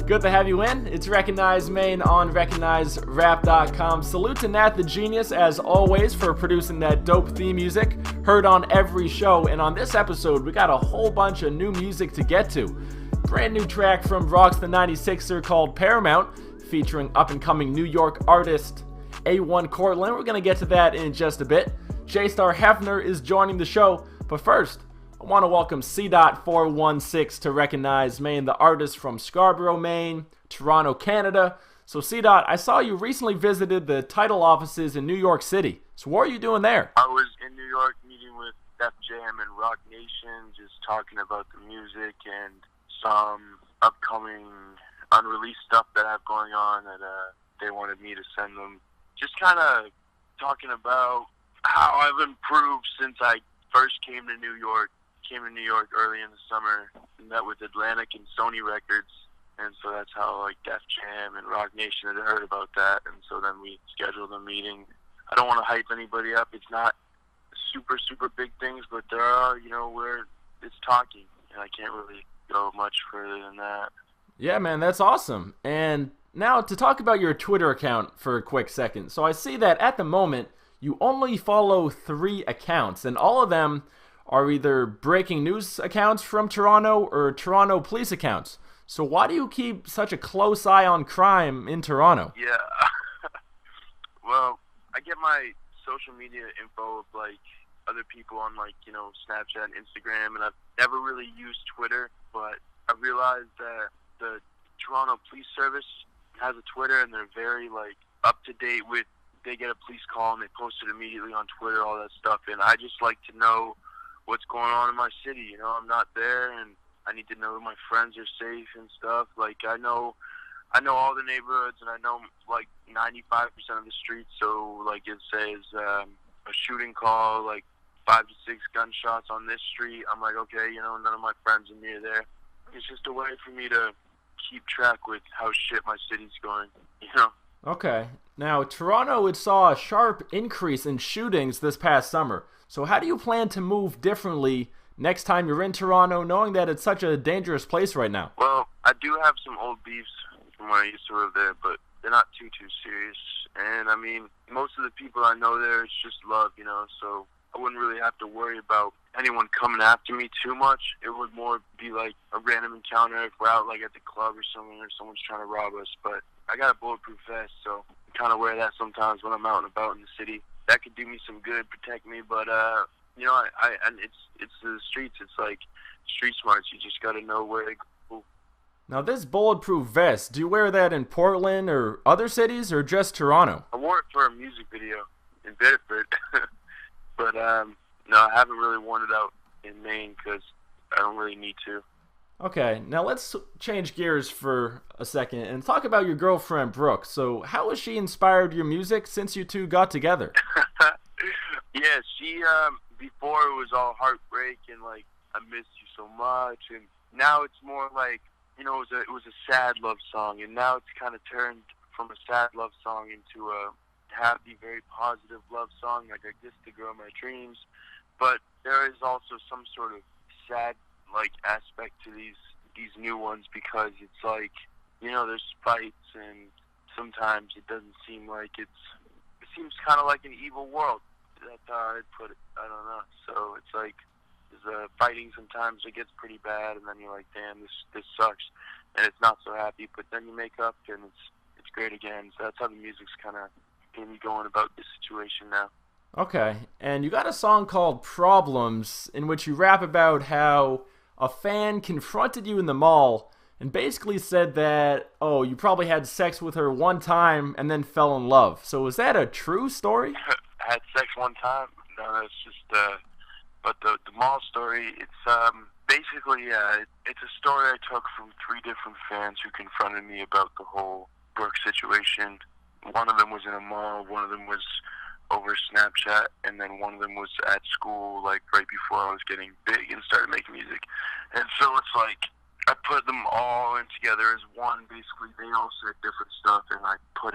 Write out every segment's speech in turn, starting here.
Good to have you in. It's Recognize Maine on RecognizeRap.com. Salute to Nat the Genius, as always, for producing that dope theme music, heard on every show. And on this episode, we got a whole bunch of new music to get to. Brand new track from Rocks the 96er called Paramount, featuring up-and-coming New York artist A1 Cortland. We're going to get to that in just a bit. JstarHefner is joining the show, but first, I want to welcome C.416 to Recognize Maine, the artist from Scarborough, Maine, Toronto, Canada. So C. I saw you recently visited the title offices in New York City. So what are you doing there? I was in New York meeting with Def Jam and Rock Nation, just talking about the music and some upcoming unreleased stuff that I have going on that they wanted me to send them. Just kind of talking about how I've improved since I first came to New York. Came to New York early in the summer, met with Atlantic and Sony Records, and so that's how Def Jam and Rock Nation had heard about that, and so then we scheduled a meeting. I don't want to hype anybody up. It's not super big things, but there are, where it's talking, and I can't really go much further than that. Yeah, man, that's awesome. And now to talk about your Twitter account for a quick second. So I see that at the moment, you only follow 3 accounts, and all of them are either breaking news accounts from Toronto or Toronto police accounts. So why do you keep such a close eye on crime in Toronto? Yeah. Well, I get my social media info of other people on Snapchat and Instagram, and I've never really used Twitter, but I realized that the Toronto Police Service has a Twitter, and they're very up to date with, they get a police call and they post it immediately on Twitter, all that stuff, and I just like to know what's going on in my city. I'm not there, and I need to know my friends are safe and stuff. I know all the neighborhoods, and I know 95% of the streets. So it says a shooting call, 5 to 6 gunshots on this street. I'm okay, none of my friends are near there. It's just a way for me to keep track with how shit my city's going. Okay. Now, Toronto, it saw a sharp increase in shootings this past summer. So how do you plan to move differently next time you're in Toronto, knowing that it's such a dangerous place right now? Well, I do have some old beefs from when I used to live there, but they're not too serious. And, most of the people I know there, it's just love, so I wouldn't really have to worry about anyone coming after me too much. It would more be a random encounter if we're out at the club or something, or someone's trying to rob us. But I got a bulletproof vest, so I kind of wear that sometimes when I'm out and about in the city. That could do me some good, protect me, but and it's the streets. It's street smarts. You just got to know where to go. Now, this bulletproof vest, do you wear that in Portland or other cities, or just Toronto? I wore it for a music video in Bedford, but no, I haven't really worn it out in Maine because I don't really need to. Okay, now let's change gears for a second and talk about your girlfriend, Brooke. So how has she inspired your music since you two got together? Yeah, she, before it was all heartbreak and I miss you so much, and now it's more it was a sad love song, and now it's kind of turned from a sad love song into a happy, very positive love song, I guess the girl of my dreams. But there is also some sort of sad aspect to these new ones, because it's there's fights, and sometimes it doesn't seem it seems kind of like an evil world. That's how I'd put it. I don't know. So it's there's fighting sometimes. It gets pretty bad, and then you're damn, this sucks, and it's not so happy. But then you make up, and it's great again. So that's how the music's kind of getting me going about this situation now. Okay, and you got a song called Problems, in which you rap about how a fan confronted you in the mall and basically said that, oh, you probably had sex with her one time and then fell in love. So is that a true story? I had sex one time? No, that's just, but the mall story, it's basically, it's a story I took from 3 different fans who confronted me about the whole Brooke situation. One of them was in a mall, one of them was over Snapchat, and then one of them was at school, right before I was getting big and started making music. And so it's I put them all in together as one. Basically, they all said different stuff, and I put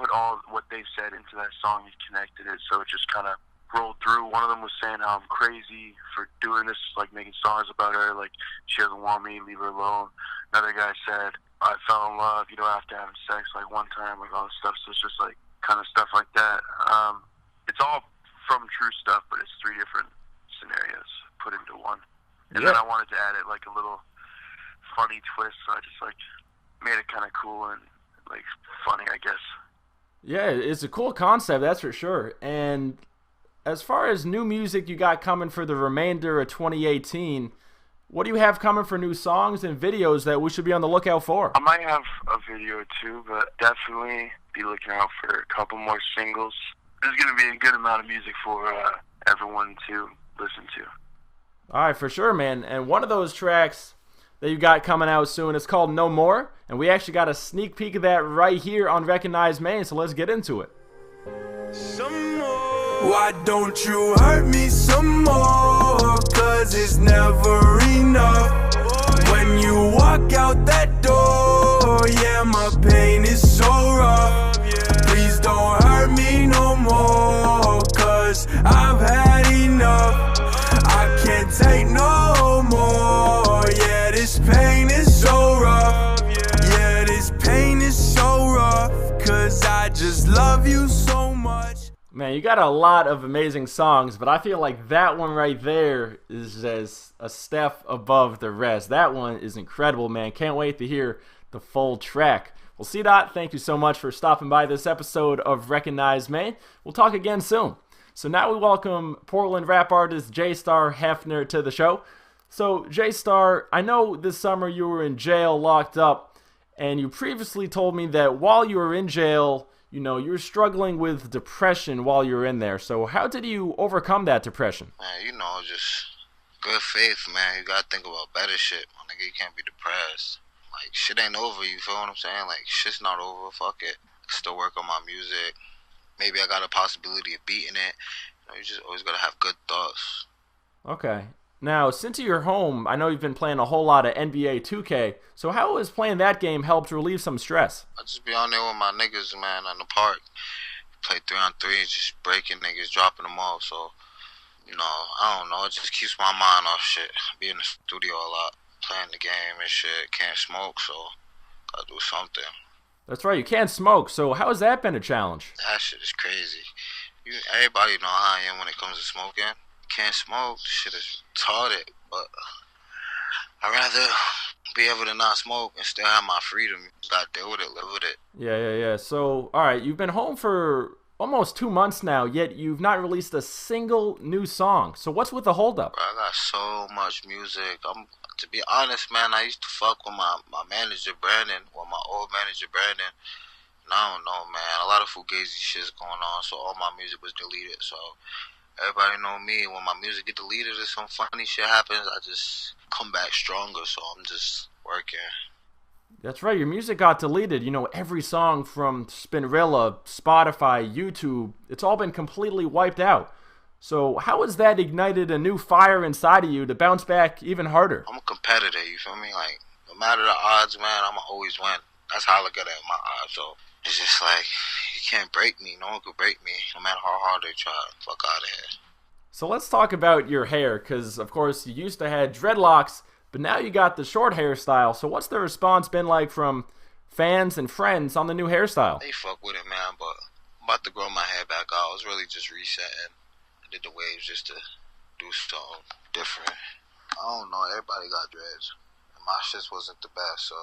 all what they said into that song and connected it, so it just kind of rolled through. One of them was saying how I'm crazy for doing this, like making songs about her, like she doesn't want me, leave her alone. Another guy said, I fell in love, you know, after having sex like one time, like all this stuff. So it's just like kind of stuff like that. It's all from true stuff, but it's 3 different scenarios put into one. And then I wanted to add it like a little funny twist, so I just like made it kind of cool and like funny, I guess. Yeah, it's a cool concept, that's for sure. And as far as new music you got coming for the remainder of 2018, what do you have coming for new songs and videos that we should be on the lookout for? I might have a video or two, but definitely be looking out for a couple more singles. There's going to be a good amount of music for everyone to listen to. All right, for sure, man. And one of those tracks that you got coming out soon, it's called No More, and we actually got a sneak peek of that right here on Recognize Maine, so let's get into it. Some more. Why don't you hurt me some more? Cause it's never enough. When you walk out that door, yeah, my pain is so rough. Please don't hurt me no more, cause I've had enough. I can't take no more. Yeah, this pain is so rough. Yeah, this pain is so rough, cause I just love you so much. Man, you got a lot of amazing songs, but I feel like that one right there is just a step above the rest. That one is incredible, man. Can't wait to hear the full track. Well, C-Dot, thank you so much for stopping by this episode of Recognize Maine. We'll talk again soon. So now we welcome Portland rap artist JstarHefner to the show. So, J-Star, I know this summer you were in jail, locked up, and you previously told me that while you were in jail, you know, you were struggling with depression while you were in there. So how did you overcome that depression? Man, you know, just good faith, man. You gotta think about better shit. My nigga, you can't be depressed. Like, shit ain't over, you feel what I'm saying? Like, shit's not over, fuck it. Still work on my music. Maybe I got a possibility of beating it. You know, you just always gotta have good thoughts. Okay. Now, since you're home, I know you've been playing a whole lot of NBA 2K. So how has playing that game helped relieve some stress? I just be on there with my niggas, man, in the park. Play 3-on-3, just breaking niggas, dropping them off. So, you know, I don't know. It just keeps my mind off shit. Be in the studio a lot, playing the game and shit. Can't smoke, so gotta do something. That's right, you can't smoke. So how has that been a challenge? That shit is crazy. Everybody know how I am when it comes to smoking. Can't smoke, shit is retarded, but I'd rather be able to not smoke and still have my freedom. You gotta deal with it, live with it. Yeah. So, alright, you've been home for almost 2 months now, yet you've not released a single new song. So what's with the holdup? Bro, I got so much music. To be honest, man, I used to fuck with my manager, Brandon, or my old manager, Brandon. And I don't know, man, a lot of fugazi shit's going on, so all my music was deleted, so everybody know me. When my music get deleted or some funny shit happens, I just come back stronger. So I'm just working. That's right. Your music got deleted. You know, every song from Spinrilla, Spotify, YouTube, it's all been completely wiped out. So how has that ignited a new fire inside of you to bounce back even harder? I'm a competitor, you feel me? Like, no matter the odds, man, I'ma always win. That's how I look at it in my eyes. So it's just like, you can't break me. No one could break me, no matter how hard they try. Fuck out of here. So let's talk about your hair, because, of course, you used to have dreadlocks, but now you got the short hairstyle. So what's the response been like from fans and friends on the new hairstyle? They fuck with it, man, but I'm about to grow my hair back out. I was really just resetting. I did the waves just to do something different. I don't know. Everybody got dreads. And my shit wasn't the best, so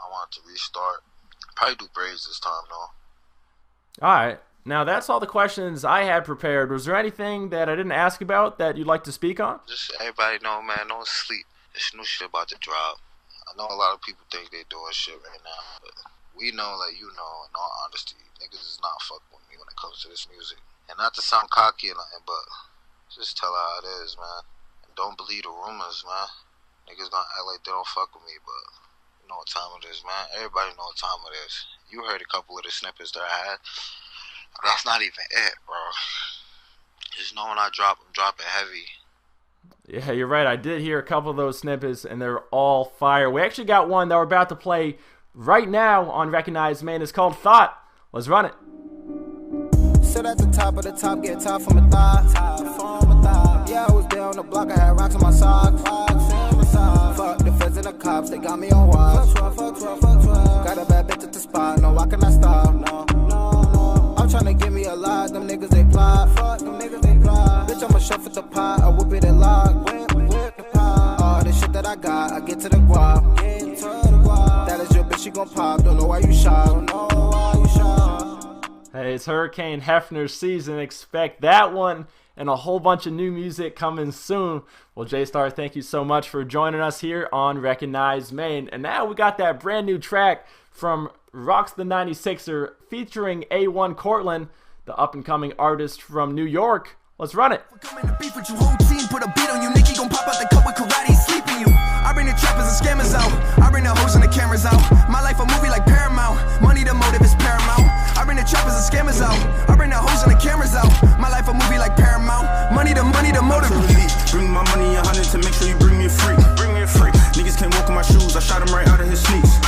I wanted to restart. Probably do braids this time, though. All right. Now, that's all the questions I had prepared. Was there anything that I didn't ask about that you'd like to speak on? Just everybody know, man, don't sleep. There's new shit about to drop. I know a lot of people think they doing shit right now, but we know, like you know, in all honesty, niggas is not fucking with me when it comes to this music. And not to sound cocky or nothing, but just tell her how it is, man. And don't believe the rumors, man. Niggas gonna act like they don't fuck with me, but you know what time it is, man. Everybody know what time it is. You heard a couple of the snippets that I had. That's not even it, bro. Just know when I drop, I'm dropping heavy. Yeah, you're right. I did hear a couple of those snippets, and they're all fire. We actually got one that we're about to play right now on Recognize Maine. It's called Thought. Let's run it. Sit at the top of the top, get top from a thigh. Yeah, I was there on the block, I had rocks on my socks. Fuck the feds and the cops, they got me on watch. Got a bad bitch at the spot, no, why can I stop? No. I'm tryna give me a lot, them niggas they plot. Fuck them niggas they plot. Bitch, I'ma shuffle the pot, I whip it and lock. Whip the pot. All the shit that I got, I get to the guap. That is your bitch, she gon' pop. Don't know why you shot. Hey, it's Hurricane Hefner season. Expect that one and a whole bunch of new music coming soon. Well, J-Star, thank you so much for joining us here on Recognize Maine. And now we got that brand new track from Rocks the 96er featuring A1 Cortland, the up-and-coming artist from New York. Let's run it. Coming to beef with you, whole team, put a beat on you. Nicky gon' pop out the cup with karate, sleeping you. I bring the trappers and scammers out. I bring the hoes and the cameras out. My life a movie like Paramount. Money the motive is paramount. I bring the trappers and scammers out. I bring the hoes and the cameras out. My life a movie like Paramount. Money the motive. Bring my money 100 to make sure you bring me a freak. Niggas can't walk in my shoes. I shot him right out of his sneaks.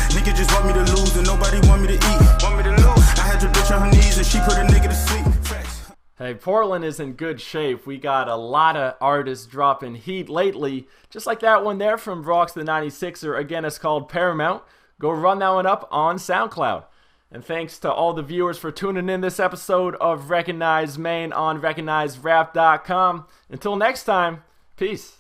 Nigga just want me to lose and nobody want me to eat. I had your bitch on her knees and she put a nigga to sleep. Hey, Portland is in good shape. We got a lot of artists dropping heat lately, just like that one there from Rocks the 96er. Again, it's called Paramount. Go run that one up on SoundCloud. And thanks to all the viewers for tuning in this episode of Recognize Maine on RecognizeRap.com. Until next time, peace.